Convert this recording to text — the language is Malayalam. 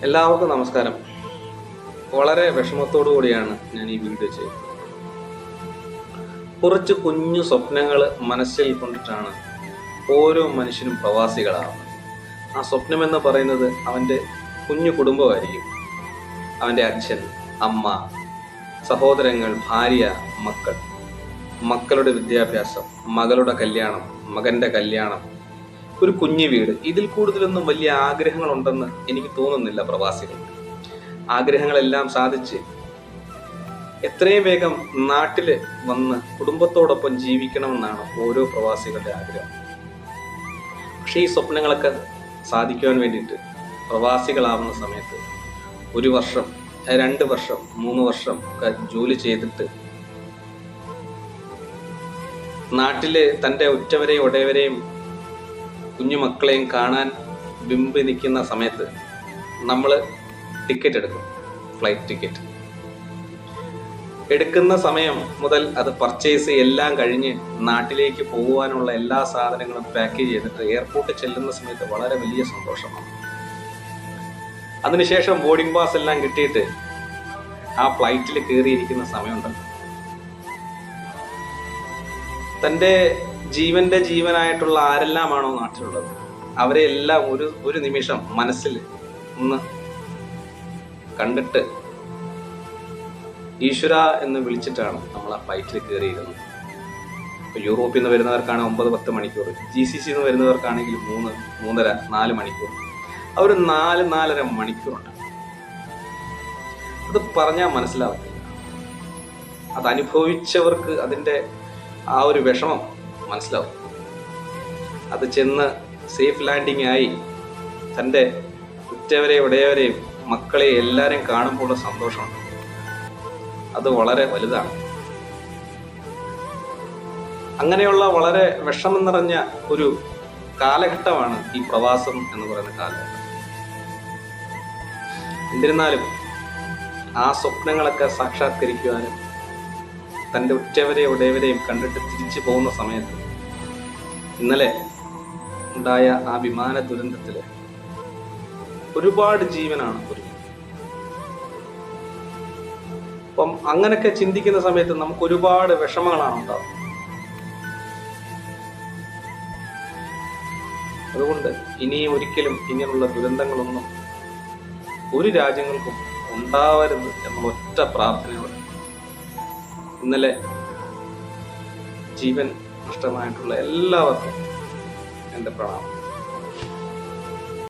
എല്ലാവർക്കും നമസ്കാരം. വളരെ വിഷമത്തോടു കൂടിയാണ് ഞാൻ ഈ വീഡിയോ ചെയ്യുന്നത്. കുറച്ച് കുഞ്ഞു സ്വപ്നങ്ങൾ മനസ്സിൽ കൊണ്ടിട്ടാണ് ഓരോ മനുഷ്യനും പ്രവാസികളാവുന്നത്. ആ സ്വപ്നം എന്ന് പറയുന്നത് അവൻ്റെ കുഞ്ഞു കുടുംബമായിരിക്കും. അവൻ്റെ അച്ഛൻ, അമ്മ, സഹോദരങ്ങൾ, ഭാര്യ, മക്കൾ, മക്കളുടെ വിദ്യാഭ്യാസം, മകളുടെ കല്യാണം, മകൻ്റെ കല്യാണം, ഒരു കുഞ്ഞു വീട്. ഇതിൽ കൂടുതലൊന്നും വലിയ ആഗ്രഹങ്ങളുണ്ടെന്ന് എനിക്ക് തോന്നുന്നില്ല പ്രവാസികൾക്ക്. ആഗ്രഹങ്ങളെല്ലാം സാധിച്ച് എത്രയും വേഗം നാട്ടില് വന്ന് കുടുംബത്തോടൊപ്പം ജീവിക്കണമെന്നാണ് ഓരോ പ്രവാസികളുടെ ആഗ്രഹം. പക്ഷേ ഈ സ്വപ്നങ്ങളൊക്കെ സാധിക്കുവാൻ വേണ്ടിയിട്ട് പ്രവാസികളാവുന്ന സമയത്ത് 1 വർഷം, 2 വർഷം, 3 വർഷം ഒക്കെ ജോലി ചെയ്തിട്ട് നാട്ടില് തൻ്റെ ഉറ്റവരെയും ഉടയവരെയും കുഞ്ഞുമക്കളെയും കാണാൻ ബിംബി നിൽക്കുന്ന സമയത്ത് നമ്മൾ ടിക്കറ്റ് എടുക്കും. ഫ്ലൈറ്റ് ടിക്കറ്റ് എടുക്കുന്ന സമയം മുതൽ അത് പർച്ചേസ് എല്ലാം കഴിഞ്ഞ് നാട്ടിലേക്ക് പോകുവാനുള്ള എല്ലാ സാധനങ്ങളും പാക്ക് ചെയ്തിട്ട് എയർപോർട്ടിൽ ചെല്ലുന്ന സമയത്ത് വളരെ വലിയ സന്തോഷമാണ്. അതിനുശേഷം ബോർഡിംഗ് പാസ് എല്ലാം കിട്ടിയിട്ട് ആ ഫ്ലൈറ്റിൽ കയറിയിരിക്കുന്ന സമയമുണ്ടല്ലോ, തൻ്റെ ജീവന്റെ ജീവനായിട്ടുള്ള ആരെല്ലാമാണോ നാട്ടിലുള്ളത് അവരെ എല്ലാം ഒരു നിമിഷം മനസ്സിൽ ഒന്ന് കണ്ടിട്ട് ഈശ്വര എന്ന് വിളിച്ചിട്ടാണ് നമ്മൾ ആ ഫ്ലൈറ്റിൽ കയറിയിരുന്നത്. ഇപ്പോൾ യൂറോപ്പിൽ നിന്ന് വരുന്നവർക്കാണ് 9-10 മണിക്കൂർ, GCC നിന്ന് വരുന്നവർക്കാണെങ്കിൽ 3, 3.5, 4 മണിക്കൂർ. അവർ 4-4.5 മണിക്കൂറുണ്ട്. അത് പറഞ്ഞാൽ മനസ്സിലാവത്തില്ല. അത് അനുഭവിച്ചവർക്ക് അതിൻ്റെ ആ ഒരു വിഷമം മനസ്സിലാവും. അത് ചെന്ന് സേഫ് ലാൻഡിങ് ആയി തൻ്റെ ഉറ്റവരെയും ഉടയവരെയും മക്കളെ എല്ലാവരെയും കാണുമ്പോൾ സന്തോഷമുണ്ട്. അത് വളരെ വലുതാണ്. അങ്ങനെയുള്ള വളരെ വിഷമം നിറഞ്ഞ ഒരു കാലഘട്ടമാണ് ഈ പ്രവാസം എന്ന് പറയുന്ന കാലഘട്ടം. എന്നിരുന്നാലും ആ സ്വപ്നങ്ങളൊക്കെ സാക്ഷാത്കരിക്കുവാനും തൻ്റെ ഉറ്റവരെയും ഉടയവരെയും കണ്ടിട്ട് തിരിച്ചു പോകുന്ന സമയത്ത് ഇന്നലെ ഉണ്ടായ ആ വിമാന ദുരന്തത്തിൽ ഒരുപാട് ജീവനാണ് പൊരുങ്ങി. അപ്പം അങ്ങനെയൊക്കെ ചിന്തിക്കുന്ന സമയത്ത് നമുക്ക് ഒരുപാട് വിഷമങ്ങളാണ് ഉണ്ടാവുന്നത്. അതുകൊണ്ട് ഇനിയും ഒരിക്കലും ഇങ്ങനെയുള്ള ദുരന്തങ്ങളൊന്നും ഒരു രാജ്യങ്ങൾക്കും ഉണ്ടാവരുത് എന്ന ഒറ്റ പ്രാർത്ഥനയോടെ ഇന്നലെ ജീവൻ നഷ്ടമായിട്ടുള്ള എല്ലാവർക്കും എൻ്റെ പ്രണാമം.